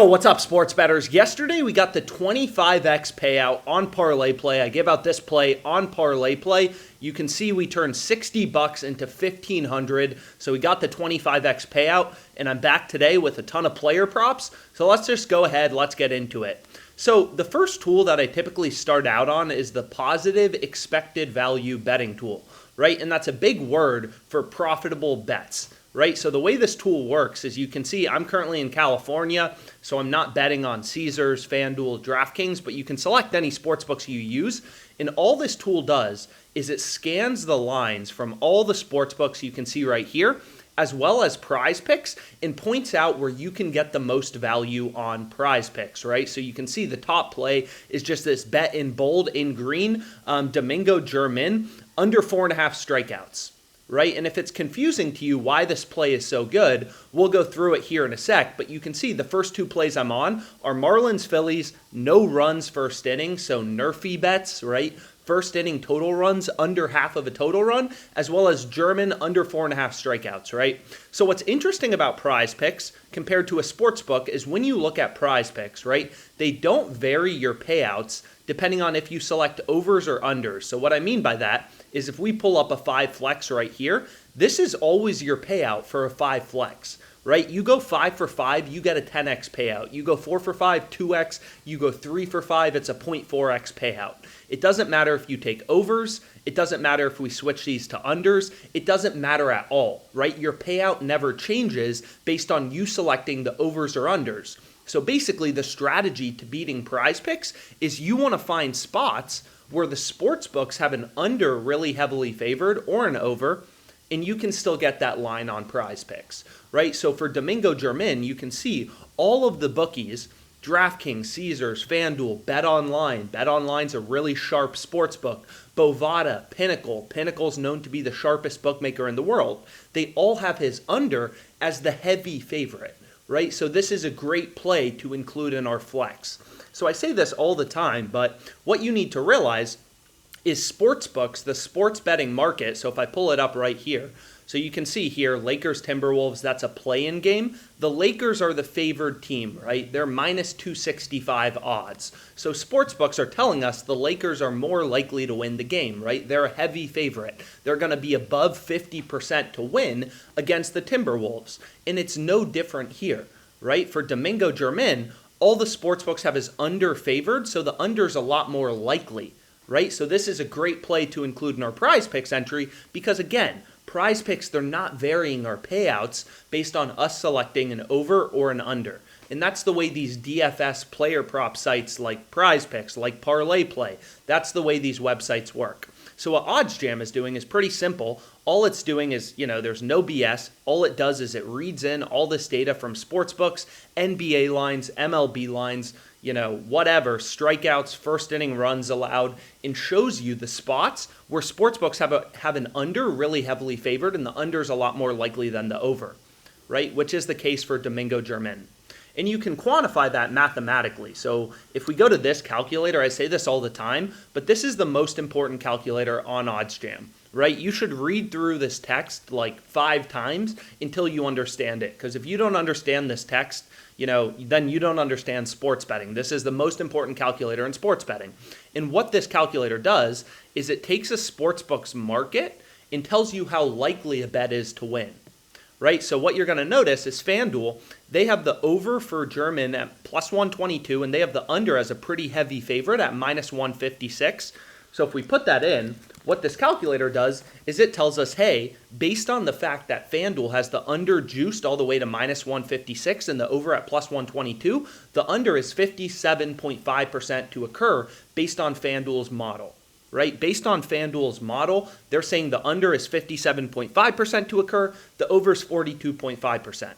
Oh, what's up, sports bettors? Yesterday we got the 25x payout on ParlayPlay. I gave out this play on ParlayPlay. You can see we turned $60 into $1,500. So we got the 25x payout, and I'm back today with a ton of player props. So let's just go ahead, let's get into it. So the first tool that I typically start out on is the positive expected value betting tool, right? And that's a big word for profitable bets. Right, so the way this tool works is you can see I'm currently in California, so I'm not betting on Caesars, FanDuel, DraftKings, but you can select any sportsbooks you use. And all this tool does is it scans the lines from all the sportsbooks you can see right here, as well as PrizePicks, and points out where you can get the most value on PrizePicks, right? So you can see the top play is just this bet in bold in green, Domingo German, under 4.5 strikeouts. Right? And if it's confusing to you why this play is so good, we'll go through it here in a sec, but you can see the first two plays I'm on are Marlins Phillies, no runs first inning, so nerfy bets, right? First inning total runs under half of a total run, as well as German under 4.5 strikeouts, right? So what's interesting about PrizePicks compared to a sports book is when you look at PrizePicks, right? They don't vary your payouts depending on if you select overs or unders. So what I mean by that is if we pull up a 5 flex right here, this is always your payout for a 5 flex, right? You go 5 for 5, you get a 10x payout. You go 4 for 5, 2x. You go 3 for 5, it's a 0.4x payout. It doesn't matter if you take overs. It doesn't matter if we switch these to unders. It doesn't matter at all, right? Your payout never changes based on you selecting the overs or unders. So basically the strategy to beating PrizePicks is you want to find spots where the sports books have an under really heavily favored or an over, and you can still get that line on PrizePicks, right? So for Domingo German, you can see all of the bookies, DraftKings, Caesars, FanDuel, BetOnline. BetOnline's a really sharp sports book. Bovada, Pinnacle. Pinnacle's known to be the sharpest bookmaker in the world. They all have his under as the heavy favorite, right? So this is a great play to include in our flex. So I say this all the time, but what you need to realize is sports books, the sports betting market. So if I pull it up right here, so you can see here, Lakers, Timberwolves, that's a play-in game. The Lakers are the favored team, right? They're minus 265 odds. So sports books are telling us the Lakers are more likely to win the game, right? They're a heavy favorite. They're going to be above 50% to win against the Timberwolves. And it's no different here, right? For Domingo German, all the sports books have his under favored, so the under's a lot more likely, right? So this is a great play to include in our PrizePicks entry because, again, PrizePicks, they're not varying our payouts based on us selecting an over or an under. And that's the way these DFS player prop sites like PrizePicks, like ParlayPlay, that's the way these websites work. So what OddsJam is doing is pretty simple. All it's doing is, there's no BS. All it does is it reads in all this data from sportsbooks, NBA lines, MLB lines, whatever, strikeouts, first inning runs allowed, and shows you the spots where sportsbooks have an under really heavily favored, and the under is a lot more likely than the over, right? Which is the case for Domingo German. And you can quantify that mathematically. So if we go to this calculator, I say this all the time, but this is the most important calculator on OddsJam, right? You should read through this text like 5 times until you understand it. Because if you don't understand this text, then you don't understand sports betting. This is the most important calculator in sports betting. And what this calculator does is it takes a sportsbook's market and tells you how likely a bet is to win. Right, so what you're going to notice is FanDuel, they have the over for German at plus 122, and they have the under as a pretty heavy favorite at minus 156. So if we put that in, what this calculator does is it tells us, hey, based on the fact that FanDuel has the under juiced all the way to minus 156 and the over at plus 122, the under is 57.5% to occur based on FanDuel's model. Right? Based on FanDuel's model, they're saying the under is 57.5% to occur, the over is 42.5%,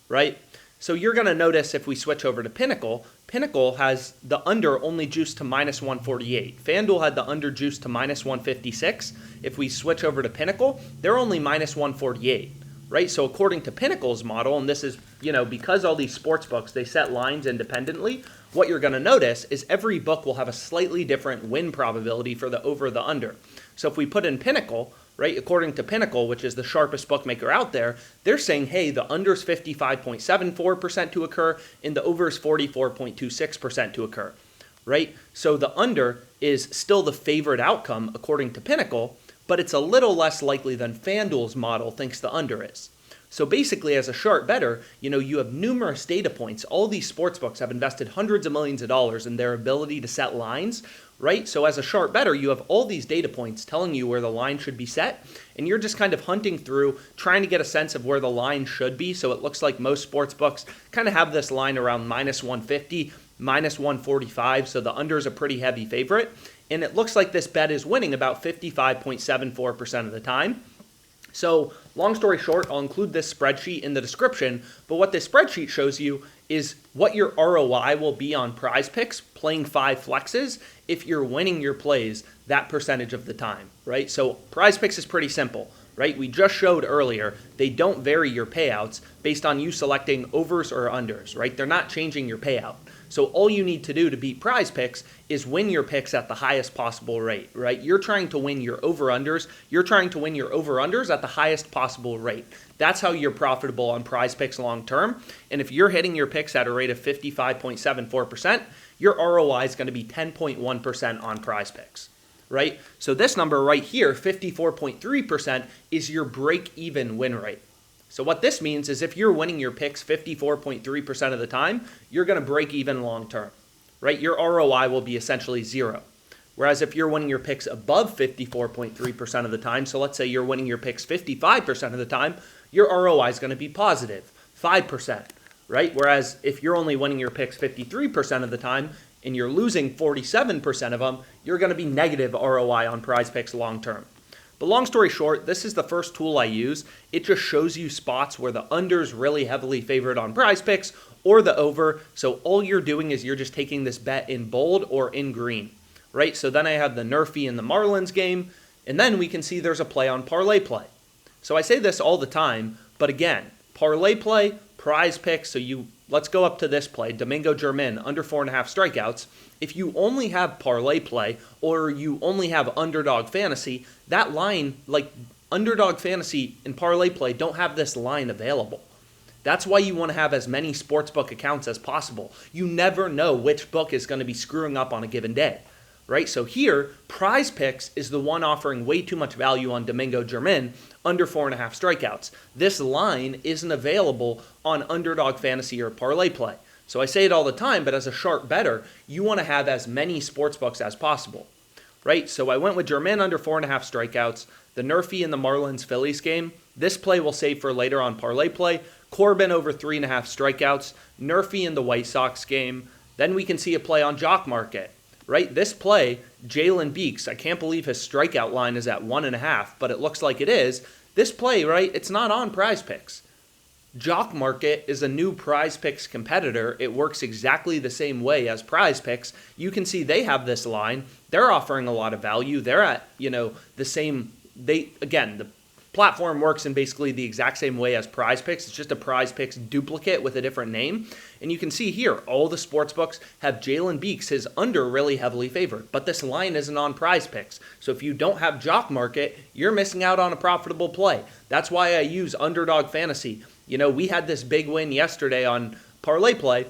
right? So you're going to notice if we switch over to Pinnacle, Pinnacle has the under only juiced to minus 148. FanDuel had the under juiced to minus 156. If we switch over to Pinnacle, they're only minus 148. Right, so according to Pinnacle's model, and this is, because all these sports books, they set lines independently, what you're going to notice is every book will have a slightly different win probability for the over or the under. So if we put in Pinnacle, right? According to Pinnacle, which is the sharpest bookmaker out there, they're saying, hey, the under's 55.74% to occur and the over's 44.26% to occur, right? So the under is still the favorite outcome according to Pinnacle, but it's a little less likely than FanDuel's model thinks the under is. So basically, as a sharp bettor, you have numerous data points. All these sportsbooks have invested hundreds of millions of dollars in their ability to set lines, right? So as a sharp bettor, you have all these data points telling you where the line should be set, and you're just kind of hunting through, trying to get a sense of where the line should be. So it looks like most sportsbooks kind of have this line around minus 150, minus 145, so the under is a pretty heavy favorite. And it looks like this bet is winning about 55.74% of the time. So long story short, I'll include this spreadsheet in the description, but what this spreadsheet shows you is what your ROI will be on PrizePicks playing 5 flexes if you're winning your plays that percentage of the time, right? So PrizePicks is pretty simple, right? We just showed earlier, they don't vary your payouts based on you selecting overs or unders, right? They're not changing your payout. So all you need to do to beat PrizePicks is win your picks at the highest possible rate, right? You're trying to win your over-unders. You're trying to win your over-unders at the highest possible rate. That's how you're profitable on PrizePicks long term. And if you're hitting your picks at a rate of 55.74%, your ROI is going to be 10.1% on PrizePicks, right? So this number right here, 54.3%, is your break-even win rate. So what this means is if you're winning your picks 54.3% of the time, you're going to break even long term, right? Your ROI will be essentially 0. Whereas if you're winning your picks above 54.3% of the time, so let's say you're winning your picks 55% of the time, your ROI is going to be positive, 5%, right? Whereas if you're only winning your picks 53% of the time and you're losing 47% of them, you're going to be negative ROI on PrizePicks long term. But long story short, this is the first tool I use. It just shows you spots where the under's really heavily favored on PrizePicks or the over. So all you're doing is you're just taking this bet in bold or in green, right? So then I have the Nerfy and the Marlins game, and then we can see there's a play on ParlayPlay. So I say this all the time, but again, ParlayPlay, PrizePicks, so let's go up to this play, Domingo German, under 4.5 strikeouts. If you only have ParlayPlay or you only have Underdog Fantasy, that line, like Underdog Fantasy and ParlayPlay don't have this line available. That's why you want to have as many sportsbook accounts as possible. You never know which book is going to be screwing up on a given day, right? So here, PrizePicks is the one offering way too much value on Domingo German, under 4.5 strikeouts. This line isn't available on Underdog Fantasy or ParlayPlay. So I say it all the time, but as a sharp bettor, you want to have as many sportsbooks as possible, right? So I went with German under 4.5 strikeouts, the Nerfy and the Marlins Phillies game. This play we'll save for later on ParlayPlay. Corbin over 3.5 strikeouts, Nerfy in the White Sox game. Then we can see a play on Jock Market, right? This play, Jalen Beeks, I can't believe his strikeout line is at 1.5, but it looks like it is. This play, right, it's not on PrizePicks. Jock Market is a new PrizePicks competitor. It works exactly the same way as PrizePicks. You can see they have this line. They're offering a lot of value. They're at, the same, the platform works in basically the exact same way as PrizePicks. It's just a PrizePicks duplicate with a different name. And you can see here, all the sportsbooks have Jalen Beeks, his under, really heavily favored. But this line isn't on PrizePicks. So if you don't have Jock Market, you're missing out on a profitable play. That's why I use Underdog Fantasy. We had this big win yesterday on ParlayPlay.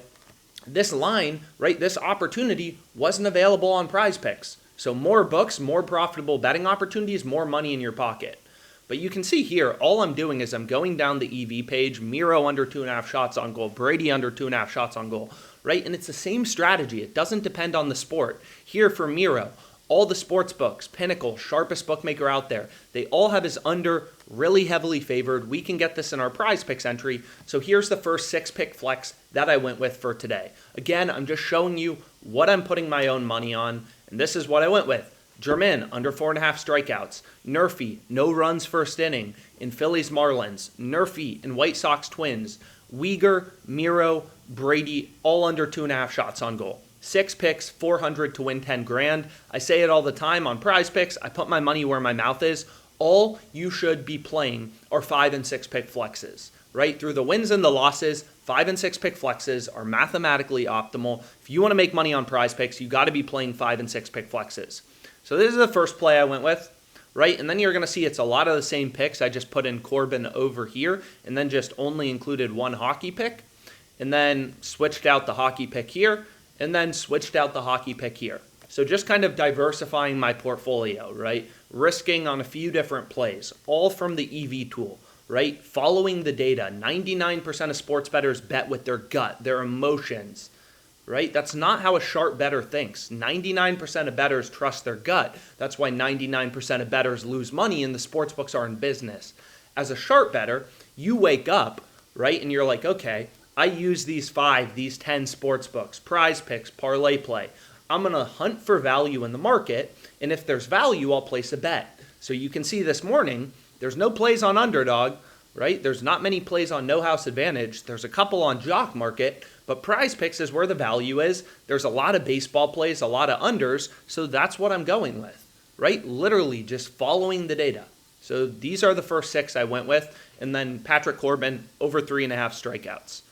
This line, right, this opportunity wasn't available on PrizePicks. So more books, more profitable betting opportunities, more money in your pocket. But you can see here, all I'm doing is I'm going down the EV page, Miro under 2.5 shots on goal, Brady under 2.5 shots on goal, right? And it's the same strategy. It doesn't depend on the sport. Here for Miro, all the sports books, Pinnacle, sharpest bookmaker out there, they all have his under really heavily favored. We can get this in our PrizePicks entry. So here's the first 6-pick flex that I went with for today. Again, I'm just showing you what I'm putting my own money on, and this is what I went with. German, under 4.5 strikeouts. Nerfy, no runs first inning. In Phillies Marlins. Nerfy in White Sox Twins. Weegar, Miro, Brady, all under 2.5 shots on goal. 6 picks, 400 to win 10 grand. I say it all the time on PrizePicks. I put my money where my mouth is. All you should be playing are 5 and 6 pick flexes, right? Through the wins and the losses, 5 and 6 pick flexes are mathematically optimal. If you want to make money on PrizePicks, you got to be playing 5 and 6 pick flexes. So this is the first play I went with. right? And then you're going to see it's a lot of the same picks. I just put in Corbin over here and then just only included one hockey pick, and then switched out the hockey pick here, and then switched out the hockey pick here. So just kind of diversifying my portfolio, right? Risking on a few different plays, all from the EV tool, right? Following the data. 99% of sports bettors bet with their gut, their emotions, right? That's not how a sharp bettor thinks. 99% of bettors trust their gut. That's why 99% of bettors lose money and the sports books are in business. As a sharp bettor, you wake up, right? And you're like, okay, I use these 10 sports books, PrizePicks, ParlayPlay. I'm going to hunt for value in the market, and if there's value, I'll place a bet. So you can see this morning, there's no plays on underdog, right? There's not many plays on no house advantage. There's a couple on jock market, but PrizePicks is where the value is. There's a lot of baseball plays, a lot of unders, so that's what I'm going with, right? Literally just following the data. So these are the first 6 I went with, and then Patrick Corbin over 3.5 strikeouts,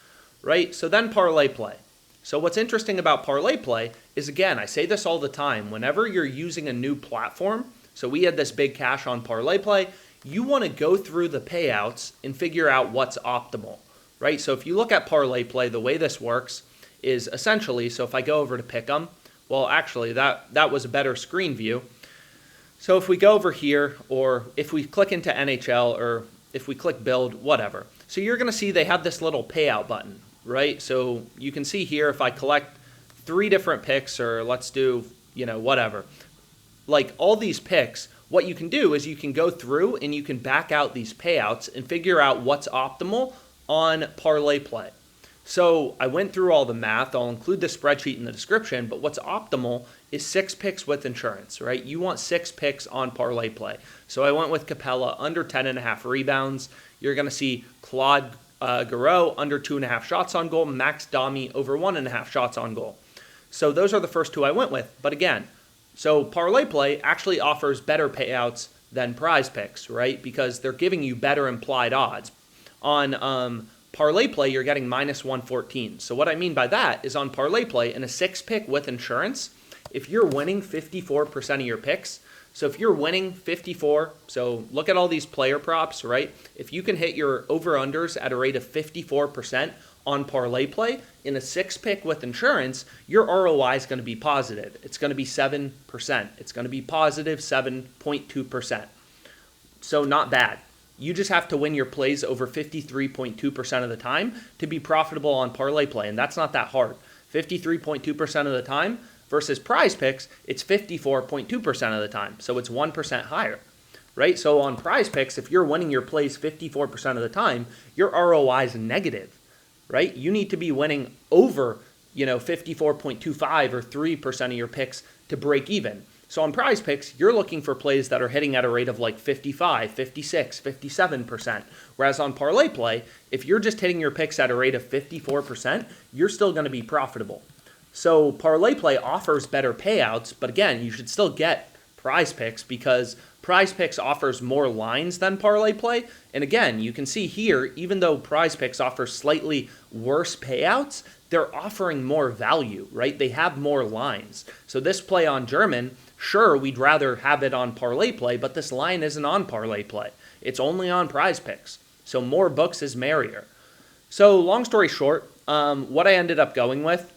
right? So then ParlayPlay. So what's interesting about ParlayPlay is, again, I say this all the time, whenever you're using a new platform, so we had this big cash on ParlayPlay, you want to go through the payouts and figure out what's optimal, right? So if you look at ParlayPlay, the way this works is essentially, so if I go over to Pick'em, well, actually, that was a better screen view. So if we go over here, or if we click into NHL, or if we click build, whatever. So you're going to see they have this little payout button, right? So you can see here if I collect 3 different picks, or let's do, whatever. Like all these picks, what you can do is you can go through and you can back out these payouts and figure out what's optimal on ParlayPlay. So I went through all the math. I'll include the spreadsheet in the description, but what's optimal is 6 picks with insurance, right? You want 6 picks on ParlayPlay. So I went with Capella under 10.5 rebounds. You're going to see Claude Giroux under 2.5 shots on goal, Max Domi over 1.5 shots on goal. So those are the first 2 I went with. But again, so ParlayPlay actually offers better payouts than PrizePicks, right? Because they're giving you better implied odds. On ParlayPlay, you're getting minus 114. So what I mean by that is on ParlayPlay, in a 6-pick with insurance, if you're winning 54% of your picks, so if you're winning 54, so look at all these player props, right? If you can hit your over-unders at a rate of 54% on ParlayPlay, in a 6-pick with insurance, your ROI is going to be positive. It's going to be 7%. It's going to be positive 7.2%. So not bad. You just have to win your plays over 53.2% of the time to be profitable on ParlayPlay, and that's not that hard. 53.2% of the time versus PrizePicks, it's 54.2% of the time, so it's 1% higher, right? So on PrizePicks, if you're winning your plays 54% of the time, your ROI is negative, right? You need to be winning over, 54.25 or 3% of your picks to break even. So on PrizePicks, you're looking for plays that are hitting at a rate of like 55, 56, 57%. Whereas on ParlayPlay, if you're just hitting your picks at a rate of 54%, you're still going to be profitable. So ParlayPlay offers better payouts, but again, you should still get PrizePicks because PrizePicks offers more lines than ParlayPlay. And again, you can see here, even though PrizePicks offers slightly worse payouts, they're offering more value, right? They have more lines. So this play on German, sure, we'd rather have it on ParlayPlay, but this line isn't on ParlayPlay. It's only on PrizePicks. So more books is merrier. So long story short, what I ended up going with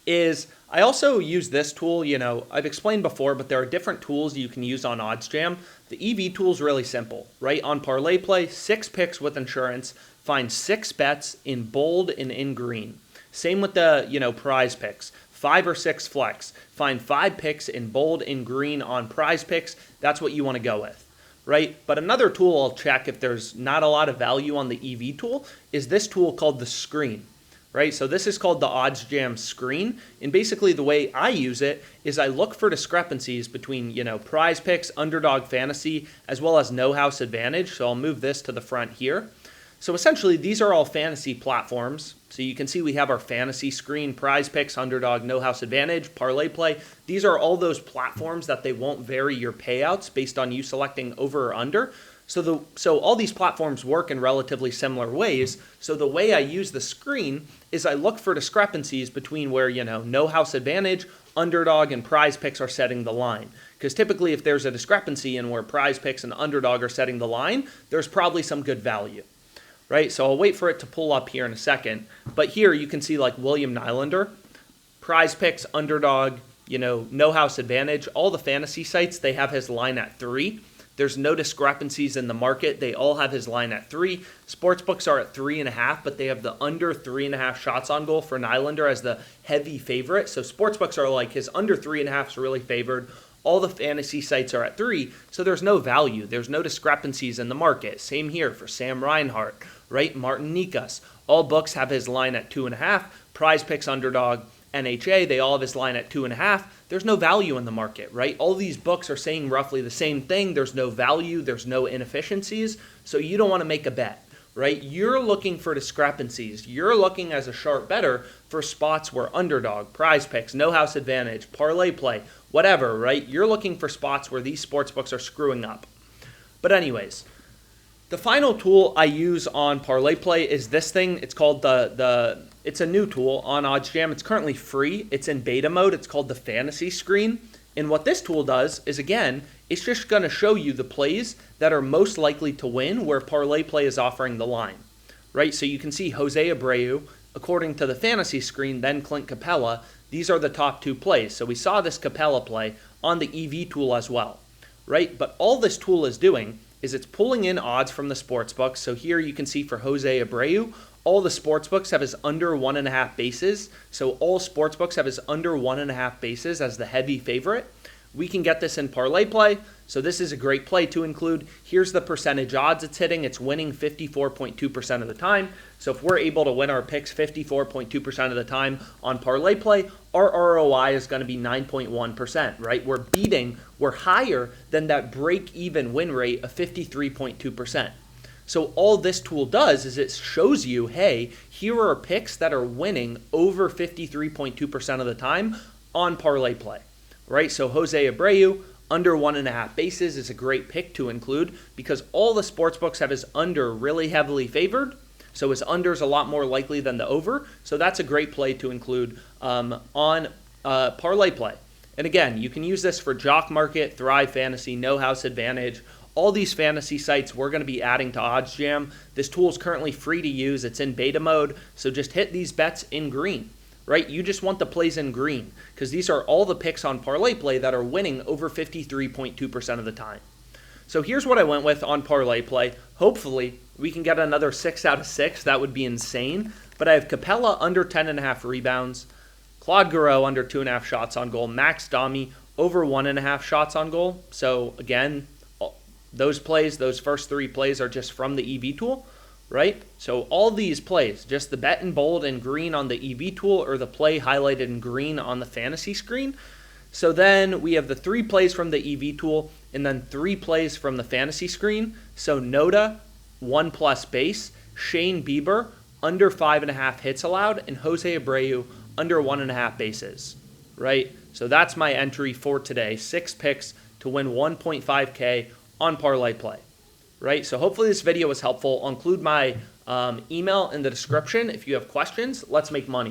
is I also use this tool. I've explained before, but there are different tools you can use on OddsJam. The EV tool is really simple, right? On ParlayPlay, 6 picks with insurance, find 6 bets in bold and in green. Same with the, PrizePicks. 5 or 6 flex. Find 5 picks in bold and green on PrizePicks. That's what you want to go with, right? But another tool I'll check if there's not a lot of value on the EV tool is this tool called the screen, right? So this is called the OddsJam screen. And basically the way I use it is I look for discrepancies between, PrizePicks, underdog fantasy, as well as no house advantage. So I'll move this to the front here. So essentially, these are all fantasy platforms. So you can see we have our fantasy screen, PrizePicks, underdog, no house advantage, ParlayPlay. These are all those platforms that they won't vary your payouts based on you selecting over or under. So all these platforms work in relatively similar ways. So the way I use the screen is I look for discrepancies between where, no house advantage, underdog, and PrizePicks are setting the line. Because typically if there's a discrepancy in where PrizePicks and underdog are setting the line, there's probably some good value, right? So I'll wait for it to pull up here in a second. But here you can see like William Nylander, PrizePicks, underdog, no house advantage. All the fantasy sites, they have his line at 3. There's no discrepancies in the market. They all have his line at 3. Sportsbooks are at 3.5, but they have the under 3.5 shots on goal for Nylander as the heavy favorite. So sportsbooks are like his under 3.5 is really favored. All the fantasy sites are at 3, so there's no value. There's no discrepancies in the market. Same here for Sam Reinhart, right? Martin Nikas. All books have his line at 2.5. PrizePicks, underdog, NHA, they all have his line at 2.5. There's no value in the market, right? All these books are saying roughly the same thing. There's no value. There's no inefficiencies. So you don't want to make a bet, right? You're looking for discrepancies. You're looking as a sharp bettor for spots where underdog, PrizePicks, no house advantage, ParlayPlay, whatever, right? You're looking for spots where these sports books are screwing up. But anyways, the final tool I use on ParlayPlay is this thing. It's called it's a new tool on OddsJam. It's currently free. It's in beta mode. It's called the fantasy screen. And what this tool does is, again, it's just going to show you the plays that are most likely to win where ParlayPlay is offering the line, right? So you can see Jose Abreu, according to the fantasy screen, then Clint Capella. These are the top 2 plays. So we saw this Capella play on the EV tool as well, right? But all this tool is doing is it's pulling in odds from the sportsbooks. So here you can see for Jose Abreu, all the sportsbooks have his under 1.5 bases. So all sportsbooks have his under 1.5 bases as the heavy favorite. We can get this in ParlayPlay. So this is a great play to include. Here's the percentage odds it's hitting. It's winning 54.2% of the time. So if we're able to win our picks 54.2% of the time on ParlayPlay, our ROI is going to be 9.1%, right? We're higher than that break-even win rate of 53.2%. So all this tool does is it shows you, hey, here are picks that are winning over 53.2% of the time on ParlayPlay, right? So Jose Abreu, under 1.5 bases is a great pick to include because all the sportsbooks have his under really heavily favored. So his under is a lot more likely than the over. So that's a great play to include on ParlayPlay. And again, you can use this for Jock Market, Thrive Fantasy, No House Advantage. All these fantasy sites we're going to be adding to OddsJam. This tool is currently free to use. It's in beta mode. So just hit these bets in green, right? You just want the plays in green because these are all the picks on ParlayPlay that are winning over 53.2% of the time. So here's what I went with on ParlayPlay. Hopefully, we can get another 6 out of 6. That would be insane. But I have Capella under 10.5 rebounds, Claude Giroux under 2.5 shots on goal, Max Domi over 1.5 shots on goal. So again, those first 3 plays are just from the EV tool, right? So all these plays, just the bet in bold and green on the EV tool or the play highlighted in green on the fantasy screen. So then we have the 3 plays from the EV tool and then 3 plays from the fantasy screen. So Noda, 1+ base, Shane Bieber, under 5.5 hits allowed, and Jose Abreu, under 1.5 bases, right? So that's my entry for today. 6 picks to win 1.5K on ParlayPlay, right? So hopefully this video was helpful. I'll include my email in the description if you have questions. Let's make money.